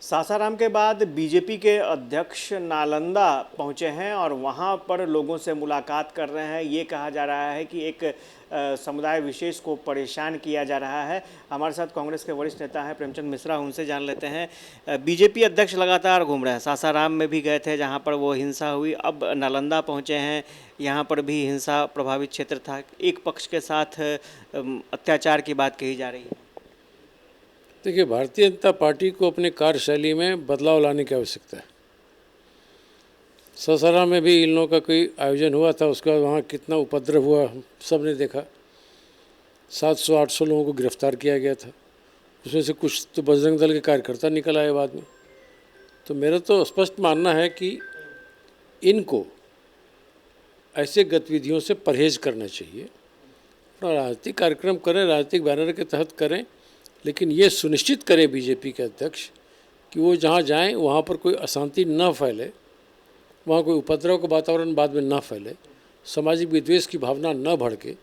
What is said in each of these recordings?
सासाराम के बाद बीजेपी के अध्यक्ष नालंदा पहुंचे हैं और वहां पर लोगों से मुलाकात कर रहे हैं। ये कहा जा रहा है कि एक समुदाय विशेष को परेशान किया जा रहा है। हमारे साथ कांग्रेस के वरिष्ठ नेता हैं प्रेमचंद मिश्रा, उनसे जान लेते हैं। बीजेपी अध्यक्ष लगातार घूम रहे हैं, सासाराम में भी गए थे जहां पर वो हिंसा हुई, अब नालंदा पहुंचे हैं, यहाँ पर भी हिंसा प्रभावित क्षेत्र था। एक पक्ष के साथ अत्याचार की बात कही जा रही है। देखिए, भारतीय जनता पार्टी को अपनी कार्यशैली में बदलाव लाने की आवश्यकता है। सासाराम में भी इन लोगों का कोई आयोजन हुआ था, उसके बाद वहाँ कितना उपद्रव हुआ हम सब ने देखा। 700-800 लोगों को गिरफ्तार किया गया था, उसमें से कुछ तो बजरंग दल के कार्यकर्ता निकल आए बाद में। तो मेरा तो स्पष्ट मानना है कि इनको ऐसे गतिविधियों से परहेज करना चाहिए। अपना राजनीतिक कार्यक्रम करें, राजनीतिक बैनर के तहत करें, लेकिन ये सुनिश्चित करें बीजेपी के अध्यक्ष कि वो जहाँ जाएं वहाँ पर कोई अशांति न फैले, वहाँ कोई उपद्रव का वातावरण बाद में न फैले, सामाजिक विद्वेष की भावना न भड़के,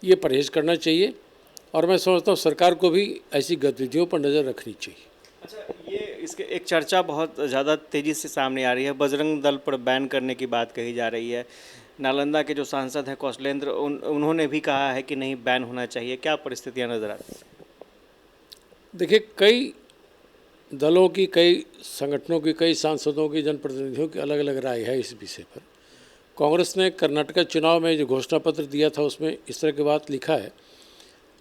ये परहेज करना चाहिए। और मैं समझता हूँ सरकार को भी ऐसी गतिविधियों पर नज़र रखनी चाहिए। अच्छा, ये इसके एक चर्चा बहुत ज़्यादा तेज़ी से सामने आ रही है, बजरंग दल पर बैन करने की बात कही जा रही है। नालंदा के जो सांसद हैं कौशलेंद्र, उन्होंने भी कहा है कि नहीं, बैन होना चाहिए। क्या परिस्थितियाँ नज़र आती हैं? देखिए, कई दलों की, कई संगठनों की, कई सांसदों की, जनप्रतिनिधियों की अलग अलग राय है इस विषय पर। कांग्रेस ने कर्नाटक चुनाव में जो घोषणा पत्र दिया था उसमें इस तरह की बात लिखा है,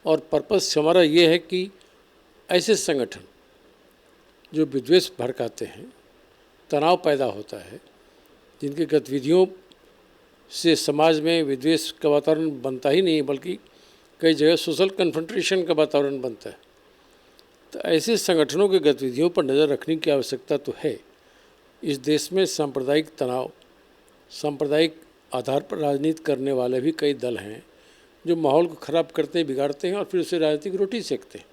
और पर्पस हमारा ये है कि ऐसे संगठन जो विद्वेष भड़काते हैं, तनाव पैदा होता है, जिनकी गतिविधियों से समाज में विद्वेष का वातावरण बनता ही नहीं बल्कि कई जगह सोशल कन्फ्रंटेशन का वातावरण बनता है, तो ऐसे संगठनों की गतिविधियों पर नज़र रखने की आवश्यकता तो है। इस देश में सांप्रदायिक तनाव, सांप्रदायिक आधार पर राजनीति करने वाले भी कई दल हैं जो माहौल को ख़राब करते हैं, बिगाड़ते हैं और फिर उसे राजनीतिक रोटी सेकते हैं।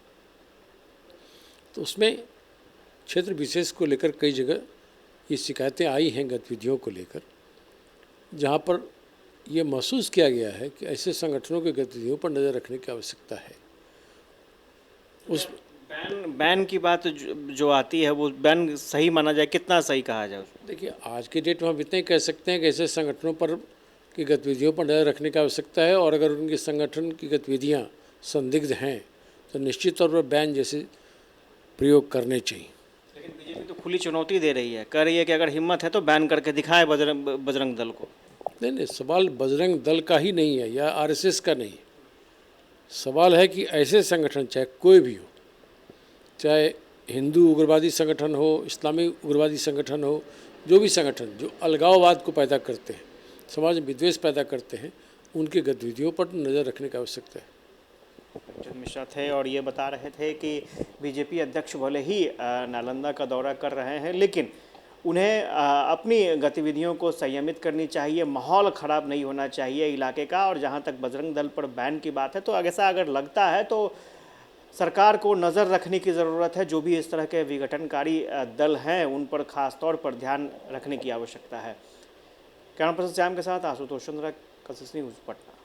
तो उसमें क्षेत्र विशेष को लेकर कई जगह ये शिकायतें आई हैं गतिविधियों को लेकर, जहाँ पर यह महसूस किया गया है कि ऐसे संगठनों की गतिविधियों पर नज़र रखने की आवश्यकता है। उस बैन की बात जो आती है, वो बैन सही माना जाए, कितना सही कहा जाए? देखिए, आज के डेट में हम इतना ही कह सकते हैं कि ऐसे संगठनों पर की गतिविधियों पर नज़र रखने की आवश्यकता है, और अगर उनके संगठन की गतिविधियां संदिग्ध हैं तो निश्चित तौर पर बैन जैसे प्रयोग करने चाहिए। लेकिन बीजेपी तो खुली चुनौती दे रही है, कह रही है कि अगर हिम्मत है तो बैन करके दिखाएं बजरंग दल को। नहीं, सवाल बजरंग दल का ही नहीं है या आरएसएस का नहीं है। सवाल है कि ऐसे संगठन, चाहे कोई भी हो, चाहे हिंदू उग्रवादी संगठन हो, इस्लामी उग्रवादी संगठन हो, जो भी संगठन जो अलगाववाद को पैदा करते हैं, समाज में विद्वेष पैदा करते हैं, उनकी गतिविधियों पर नज़र रखने की आवश्यकता है। प्रेमचंद मिश्रा थे और ये बता रहे थे कि बीजेपी अध्यक्ष भले ही नालंदा का दौरा कर रहे हैं, लेकिन उन्हें अपनी गतिविधियों को संयमित करनी चाहिए, माहौल ख़राब नहीं होना चाहिए इलाके का। और जहाँ तक बजरंग दल पर बैन की बात है, तो ऐसा अगर लगता है तो सरकार को नज़र रखने की ज़रूरत है। जो भी इस तरह के विघटनकारी दल हैं, उन पर ख़ास तौर पर ध्यान रखने की आवश्यकता है। कैमरा पर्सन श्याम के साथ आशुतोष चंद्रा, कशिश न्यूज़, पटना।